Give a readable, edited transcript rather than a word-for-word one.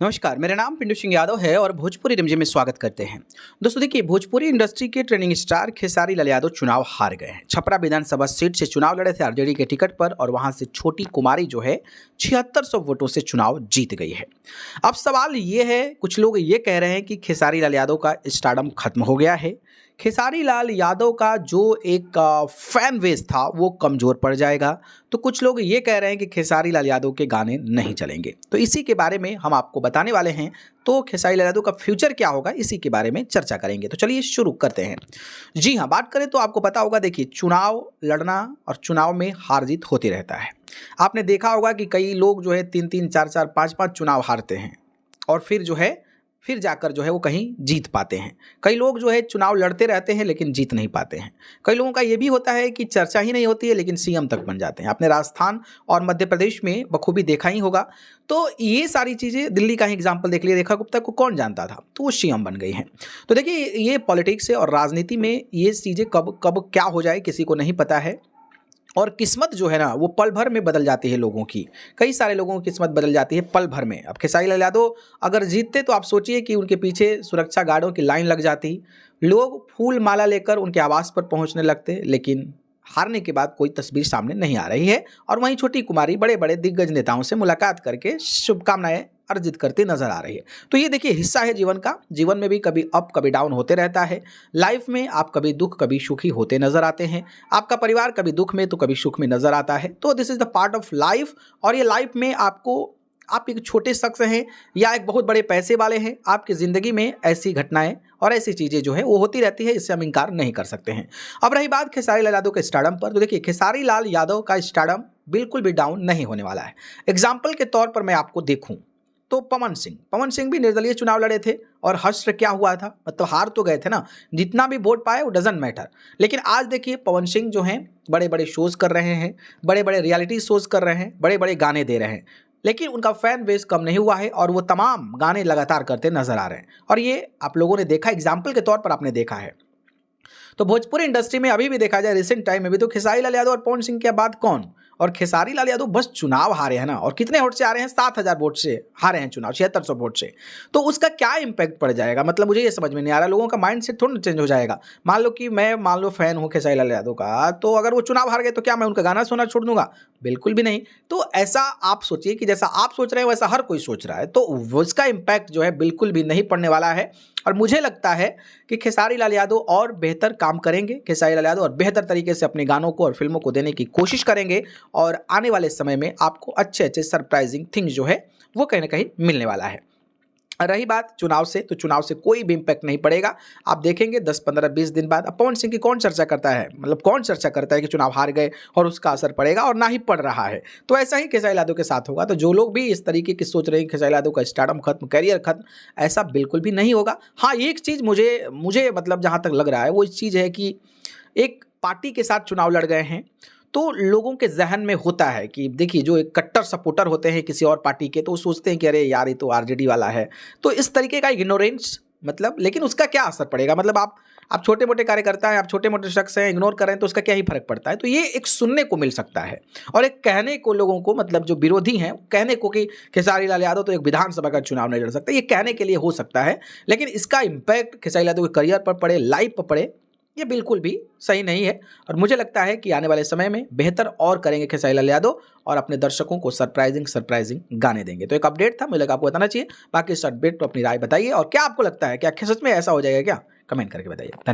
नमस्कार, मेरा नाम पिंटू सिंह यादव है और भोजपुरी रिमझिम में स्वागत करते हैं। दोस्तों देखिए, भोजपुरी इंडस्ट्री के ट्रेंडिंग स्टार खेसारी लाल यादव चुनाव हार गए हैं। छपरा विधानसभा सीट से चुनाव लड़े थे आरजेडी के टिकट पर और वहां से छोटी कुमारी जो है 7600 वोटों से चुनाव जीत गई है। अब सवाल ये है, कुछ लोग ये कह रहे हैं कि खेसारी लाल यादव का स्टारडम खत्म हो गया है। खेसारी लाल यादव का जो एक फैन बेस था वो कमज़ोर पड़ जाएगा। तो कुछ लोग ये कह रहे हैं कि खेसारी लाल यादव के गाने नहीं चलेंगे। तो इसी के बारे में हम आपको बताने वाले हैं। तो खेसारी लाल यादव का फ्यूचर क्या होगा, इसी के बारे में चर्चा करेंगे। तो चलिए शुरू करते हैं। जी हाँ, बात करें तो आपको पता होगा, देखिए चुनाव लड़ना और चुनाव में हार जीत होती रहता है। आपने देखा होगा कि कई लोग जो है 3-3, 4-4, 5-5 चुनाव हारते हैं और फिर जाकर जो है वो कहीं जीत पाते हैं। कई लोग जो है चुनाव लड़ते रहते हैं लेकिन जीत नहीं पाते हैं। कई लोगों का ये भी होता है कि चर्चा ही नहीं होती है लेकिन सीएम तक बन जाते हैं। आपने राजस्थान और मध्य प्रदेश में बखूबी देखा ही होगा। तो ये सारी चीज़ें, दिल्ली का ही एग्जाम्पल देख लिया, रेखा गुप्ता को कौन जानता था, तो वो सीएम बन गई हैं। तो देखिए, ये पॉलिटिक्स है और राजनीति में ये चीज़ें कब कब क्या हो जाए किसी को नहीं पता है। और किस्मत जो है ना, वो पल भर में बदल जाती है लोगों की। कई सारे लोगों की किस्मत बदल जाती है पल भर में। अब खेसारी लाल यादव अगर जीतते तो आप सोचिए कि उनके पीछे सुरक्षा गार्डों की लाइन लग जाती, लोग फूल माला लेकर उनके आवास पर पहुंचने लगते। लेकिन हारने के बाद कोई तस्वीर सामने नहीं आ रही है और वहीं छोटी कुमारी बड़े बड़े दिग्गज नेताओं से मुलाकात करके शुभकामनाएं अर्जित करती नजर आ रही है। तो ये देखिए, हिस्सा है जीवन का। जीवन में भी कभी अप कभी डाउन होते रहता है। लाइफ में आप कभी दुख कभी सुखी होते नजर आते हैं। आपका परिवार कभी दुख में तो कभी सुख में नजर आता है। तो this is the part of life. और ये लाइफ में आप एक छोटे शख्स हैं या एक बहुत बड़े पैसे वाले हैं, आपकी ज़िंदगी में ऐसी घटनाएं और ऐसी चीज़ें जो है वो होती रहती है। इससे हम इनकार नहीं कर सकते हैं। अब रही बात खेसारी लाल यादव के स्टारडम पर, तो देखिए खेसारी लाल यादव का स्टारडम बिल्कुल भी डाउन नहीं होने वाला है। एग्जाम्पल के तौर पर मैं आपको देखूं तो पवन सिंह भी निर्दलीय चुनाव लड़े थे और हश्र क्या हुआ था, मतलब हार तो गए थे ना। जितना भी वोट पाए वो डजंट मैटर। लेकिन आज देखिए, पवन सिंह जो हैं बड़े बड़े शोज़ कर रहे हैं, बड़े बड़े रियलिटी शोज़ कर रहे हैं, बड़े बड़े गाने दे रहे हैं, लेकिन उनका फैन बेस कम नहीं हुआ है और वो तमाम गाने लगातार करते नजर आ रहे हैं। और ये आप लोगों ने देखा, एग्जाम्पल के तौर पर आपने देखा है। तो भोजपुरी इंडस्ट्री में अभी भी देखा जाए, रिसेंट टाइम में भी, तो खेसारी लाल यादव और पवन सिंह के बाद कौन? और खेसारी लाल यादव बस चुनाव हारे हैं ना, और कितने वोट से हारे हैं? 7000 वोट से हारे हैं चुनाव, 7600 वोट से। तो उसका क्या इंपैक्ट पड़ जाएगा, मतलब मुझे ये समझ में नहीं आ रहा। लोगों का माइंड सेट थोड़ा चेंज हो जाएगा। मान लो फैन हूँ खेसारी लाल यादव का, तो अगर वो चुनाव हार गए तो क्या मैं उनका गाना सुनना छोड़ दूंगा? बिल्कुल भी नहीं। तो ऐसा आप सोचिए कि जैसा आप सोच रहे हैं वैसा हर कोई सोच रहा है, तो उसका इंपैक्ट जो है बिल्कुल भी नहीं पड़ने वाला है। और मुझे लगता है कि खेसारी लाल यादव और बेहतर काम करेंगे। खेसारी लाल यादव और बेहतर तरीके से अपने गानों को और फिल्मों को देने की कोशिश करेंगे और आने वाले समय में आपको अच्छे अच्छे सरप्राइजिंग थिंग्स जो है वो कहीं ना कहीं मिलने वाला है। रही बात चुनाव से, तो चुनाव से कोई भी इम्पैक्ट नहीं पड़ेगा। आप देखेंगे 10, 15, 20 दिन बाद। अब पवन सिंह की कौन चर्चा करता है, मतलब कौन चर्चा करता है कि चुनाव हार गए और उसका असर पड़ेगा, और ना ही पड़ रहा है। तो ऐसा ही खेसारी लाल यादव के साथ होगा। तो जो लोग भी इस तरीके की सोच रहे हैं खेसारी लाल यादव का स्टारडम खत्म, करियर खत्म, ऐसा बिल्कुल भी नहीं होगा। हाँ, एक चीज़ मुझे मतलब जहाँ तक लग रहा है वो इस चीज़ है कि एक पार्टी के साथ चुनाव लड़ गए हैं तो लोगों के जहन में होता है कि देखिए, जो एक कट्टर सपोर्टर होते हैं किसी और पार्टी के, तो वो सोचते हैं कि अरे यार ये तो आरजेडी वाला है। तो इस तरीके का इग्नोरेंस, मतलब, लेकिन उसका क्या असर पड़ेगा? मतलब आप छोटे मोटे कार्यकर्ता हैं, आप छोटे मोटे शख्स हैं, इग्नोर कर रहे हैं, तो उसका क्या ही फर्क पड़ता है? तो ये एक सुनने को मिल सकता है और एक कहने को लोगों को, मतलब जो विरोधी हैं, कहने को कि खेसारी लाल यादव तो एक विधानसभा का चुनाव नहीं लड़ सकता, ये कहने के लिए हो सकता है। लेकिन इसका इम्पैक्ट खेसारी लाल यादव के करियर पर पड़े, लाइफ पर पड़े, ये बिल्कुल भी सही नहीं है। और मुझे लगता है कि आने वाले समय में बेहतर और करेंगे खेसारी लाल यादव और अपने दर्शकों को सरप्राइजिंग गाने देंगे। तो एक अपडेट था, मुझे लगा आपको बताना चाहिए। बाकी इस अपडेट पर अपनी राय बताइए और क्या आपको लगता है, क्या सच में ऐसा हो जाएगा क्या? कमेंट करके बताइए।